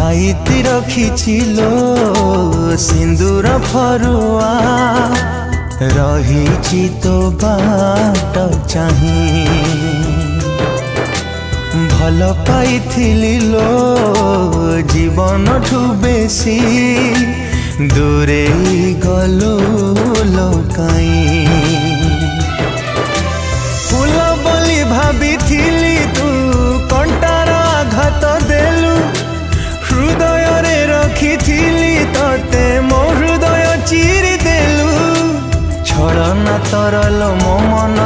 साइती रखिचिलो सिंदूर फरुआ रही तो बाट चाही भल पाइथिली लो जीवन ठू बेसी दूरे गलो लोकाई फूल बोली भाभी तू कंटार आघात देलु हृदय रे रखी तते मो हृदय चिरी देलु छड़ना तरल मो मन